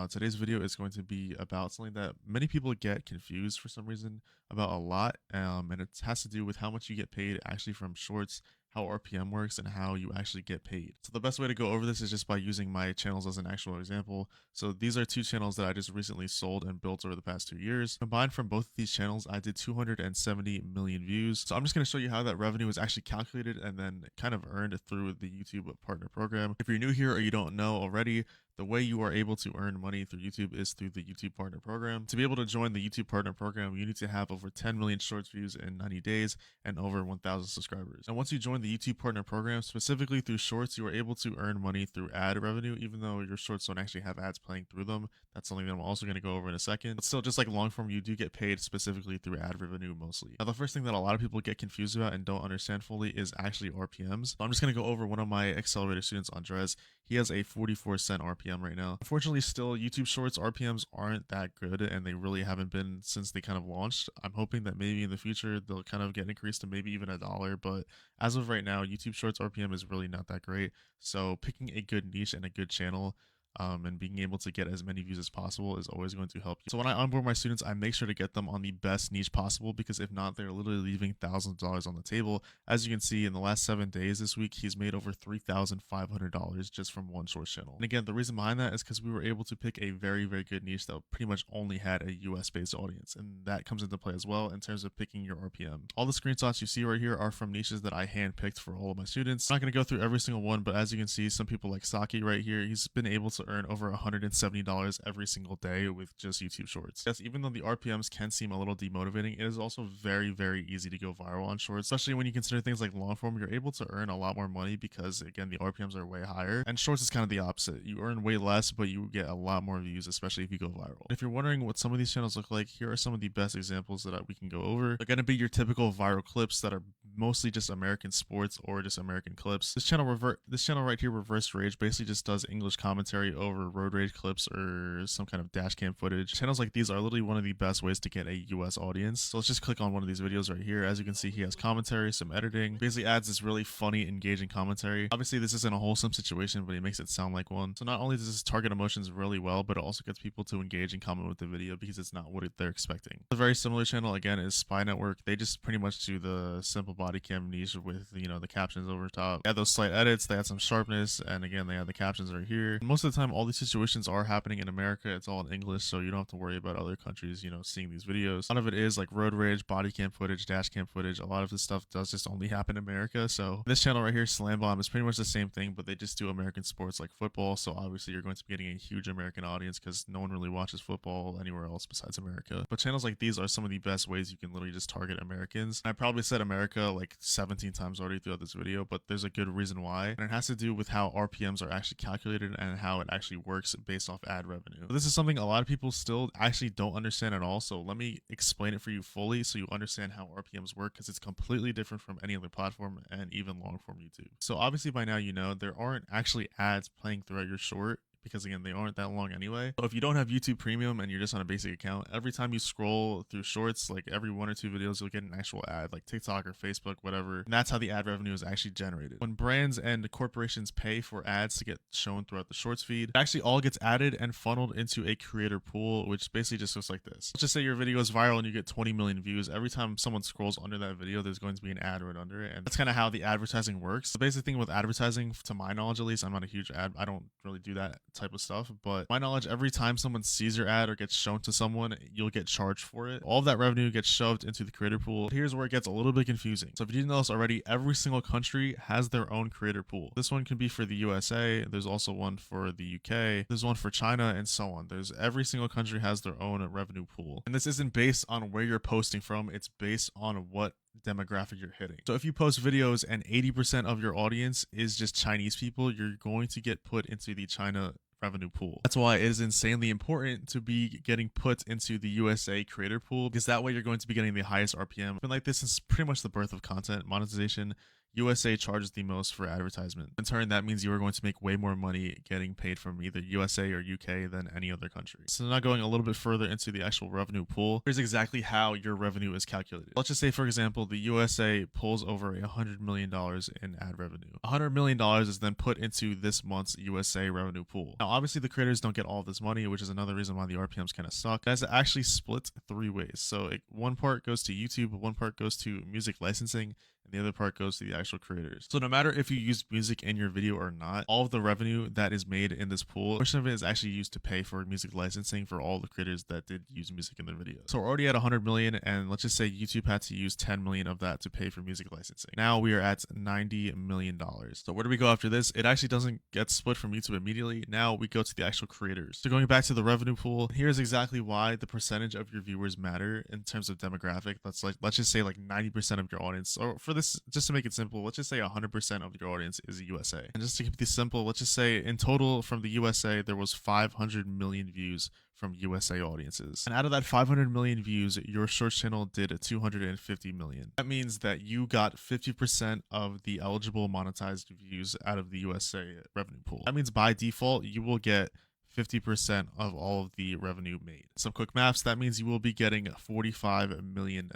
Today's video is going to be about something that many people get confused for some reason about a lot, and it has to do with how much you get paid actually from shorts, how RPM works, and how you actually get paid. So the best way to go over this is just by using my channels as an actual example. So these are two channels that I just recently sold and built over the past 2 years. Combined from both of these channels, I did 270 million views. So I'm just going to show you how that revenue is actually calculated and then kind of earned through the YouTube Partner Program. If you're new here or you don't know already, the way you are able to earn money through YouTube is through the YouTube Partner Program. To be able to join the YouTube Partner Program, you need to have over 10 million shorts views in 90 days and over 1,000 subscribers. And once you join the YouTube Partner Program, specifically through shorts, you are able to earn money through ad revenue, even though your shorts don't actually have ads playing through them. That's something that I'm also going to go over in a second. But still, just like long form, you do get paid specifically through ad revenue mostly. Now, the first thing that a lot of people get confused about and don't understand fully is actually RPMs. So I'm just going to go over one of my accelerator students, Andres. He has a 44-cent RPM right now. Unfortunately, still, YouTube Shorts RPMs aren't that good, and they really haven't been since they kind of launched. I'm hoping that maybe in the future they'll kind of get increased to maybe even $1, but as of right now, YouTube Shorts RPM is really not that great. So picking a good niche and a good channel and being able to get as many views as possible is always going to help you. So when I onboard my students, I make sure to get them on the best niche possible, because if not, they're literally leaving thousands of dollars on the table. As you can see, in the last 7 days this week, he's made over $3,500 just from one short channel. And again, the reason behind that is because we were able to pick a very, very good niche that pretty much only had a US based audience. And that comes into play as well in terms of picking your RPM. All the screenshots you see right here are from niches that I handpicked for all of my students. I'm not going to go through every single one, but as you can see, some people like Saki right here, he's been able to earn over $170 every single day with just YouTube Shorts. Yes, even though the RPMs can seem a little demotivating, it is also very, very easy to go viral on Shorts, especially when you consider things like long form. You're able to earn a lot more money because, again, the RPMs are way higher, and Shorts is kind of the opposite. You earn way less, but you get a lot more views, especially if you go viral. If you're wondering what some of these channels look like, here are some of the best examples that we can go over. They're going to be your typical viral clips that are mostly just American sports or just American clips. This channel right here, Reverse Rage, basically just does English commentary over road rage clips or some kind of dash cam footage. Channels like these are literally one of the best ways to get a US audience. So let's just click on one of these videos right here. As you can see, he has commentary, some editing, basically adds this really funny, engaging commentary. Obviously, this isn't a wholesome situation, but he makes it sound like one. So not only does this target emotions really well, but it also gets people to engage and comment with the video because it's not what they're expecting. A very similar channel, again, is Spy Network. They just pretty much do the simple body cam niche with, the captions over top. They add those slight edits, they add some sharpness, and again, they add the captions right here. And most of the time, all these situations are happening in America. It's all in English, so you don't have to worry about other countries, seeing these videos. A lot of it is like road rage, body cam footage, dash cam footage. A lot of this stuff does just only happen in America. So this channel right here, Slam Bomb, is pretty much the same thing, but they just do American sports like football. So obviously you're going to be getting a huge American audience because no one really watches football anywhere else besides America. But channels like these are some of the best ways you can literally just target Americans. I probably said America like 17 times already throughout this video, but there's a good reason why. And it has to do with how RPMs are actually calculated and how it actually works based off ad revenue. This is something a lot of people still actually don't understand at all, so let me explain it for you fully so you understand how RPMs work, because it's completely different from any other platform and even long form YouTube. So obviously by now there aren't actually ads playing throughout your short, because again, they aren't that long anyway. So if you don't have YouTube Premium and you're just on a basic account, every time you scroll through shorts, like every 1 or 2 videos, you'll get an actual ad, like TikTok or Facebook, whatever. And that's how the ad revenue is actually generated. When brands and corporations pay for ads to get shown throughout the shorts feed, it actually all gets added and funneled into a creator pool, which basically just looks like this. Let's just say your video is viral and you get 20 million views. Every time someone scrolls under that video, there's going to be an ad right under it. And that's kind of how the advertising works. The basic thing with advertising, to my knowledge at least, I'm not a huge I don't really do that type of stuff, but my knowledge, every time someone sees your ad or gets shown to someone, you'll get charged for it. All of that revenue gets shoved into the creator pool. Here's where it gets a little bit confusing. So if you didn't know this already, every single country has their own creator pool. This one can be for the USA, there's also one for the UK, there's one for China, and so on. Every single country has their own revenue pool. And this isn't based on where you're posting from, it's based on what demographic you're hitting. So if you post videos and 80% of your audience is just Chinese people, you're going to get put into the China revenue pool. That's why it is insanely important to be getting put into the USA creator pool, because that way you're going to be getting the highest RPM. Been like this since pretty much the birth of content monetization. USA charges the most for advertisement. In turn, that means you are going to make way more money getting paid from either USA or UK than any other country. So now going a little bit further into the actual revenue pool, here's exactly how your revenue is calculated. Let's just say, for example, the USA pulls over $100 million in ad revenue. $100 million is then put into this month's USA revenue pool. Now, obviously, the creators don't get all this money, which is another reason why the RPMs kind of suck. It has actually split 3 ways. So one part goes to YouTube, one part goes to music licensing, and the other part goes to the actual creators. So no matter if you use music in your video or not, all of the revenue that is made in this pool, a portion of it is actually used to pay for music licensing for all the creators that did use music in their videos. So we're already at 100 million, and let's just say YouTube had to use 10 million of that to pay for music licensing. Now we are at $90 million. So where do we go after this? It actually doesn't get split from YouTube immediately. Now we go to the actual creators. So going back to the revenue pool, here's exactly why the percentage of your viewers matter in terms of demographic. Let's just say like 90% of your audience, or for this, just to make it simple, let's just say 100% of your audience is USA. And just to keep this simple, let's just say in total from the USA, there was 500 million views from USA audiences. And out of that 500 million views, your shorts channel did 250 million. That means that you got 50% of the eligible monetized views out of the USA revenue pool. That means by default, you will get 50% of all of the revenue made. Some quick maths, that means you will be getting $45 million.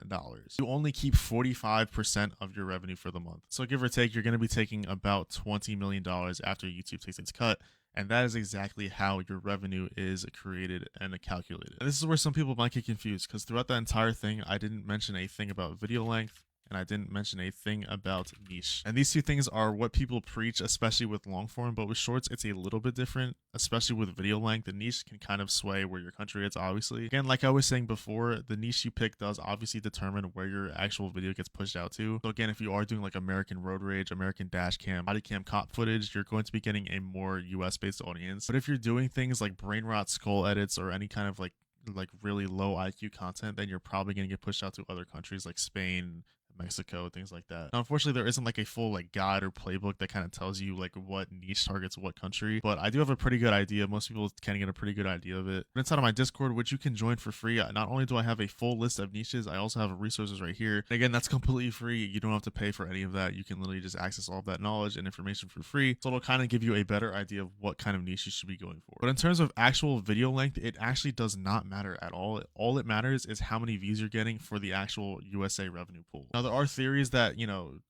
You only keep 45% of your revenue for the month. So give or take, you're going to be taking about $20 million after YouTube takes its cut. And that is exactly how your revenue is created and calculated. And this is where some people might get confused, because throughout that entire thing, I didn't mention a thing about video length, and I didn't mention a thing about niche. And these two things are what people preach, especially with long form, but with shorts, it's a little bit different, especially with video length. The niche can kind of sway where your country is, obviously. Again, like I was saying before, the niche you pick does obviously determine where your actual video gets pushed out to. So again, if you are doing like American road rage, American dash cam, body cam cop footage, you're going to be getting a more US based audience. But if you're doing things like brain rot skull edits or any kind of like really low IQ content, then you're probably going to get pushed out to other countries like Spain, Mexico, things like that. Now, unfortunately, there isn't like a full like guide or playbook that kind of tells you like what niche targets what country, but I do have a pretty good idea. Most people can get a pretty good idea of it. But inside of my Discord, which you can join for free, not only do I have a full list of niches, I also have resources right here. And again, that's completely free. You don't have to pay for any of that. You can literally just access all of that knowledge and information for free. So it'll kind of give you a better idea of what kind of niche you should be going for. But in terms of actual video length, it actually does not matter at all. All it matters is how many views you're getting for the actual USA revenue pool. Now, there are theories that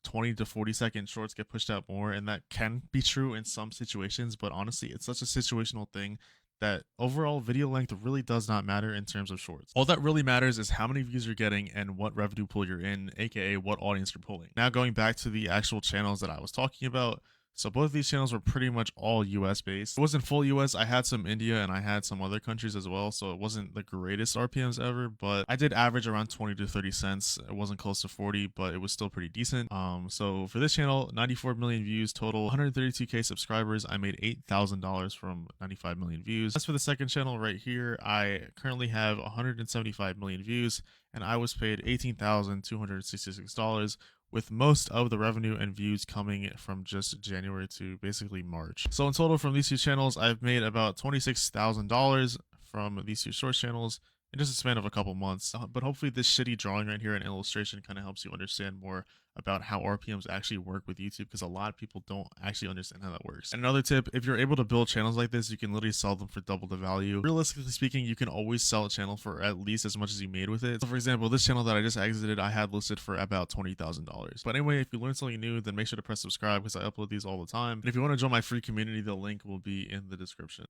20 to 40-second shorts get pushed out more, and that can be true in some situations, but honestly, it's such a situational thing that overall video length really does not matter in terms of shorts. All that really matters is how many views you're getting and what revenue pool you're in, aka what audience you're pulling. Now going back to the actual channels that I was talking about, so both of these channels were pretty much all US based. It wasn't full US. I had some India and I had some other countries as well. So it wasn't the greatest RPMs ever, but I did average around 20 to 30 cents. It wasn't close to 40, but it was still pretty decent. So for this channel, 94 million views total, 132K subscribers. I made $8,000 from 95 million views. As for the second channel right here, I currently have 175 million views and I was paid $18,266, with most of the revenue and views coming from just January to basically March. So in total from these two channels, I've made about $26,000 from these two short channels in just a span of a couple months. But hopefully this shitty drawing right here and illustration kind of helps you understand more about how RPMs actually work with YouTube, because a lot of people don't actually understand how that works. And another tip, if you're able to build channels like this, you can literally sell them for double the value. Realistically speaking, you can always sell a channel for at least as much as you made with it. So for example, this channel that I just exited, I had listed for about $20,000. But anyway, if you learned something new, then make sure to press subscribe because I upload these all the time. And if you want to join my free community, the link will be in the description.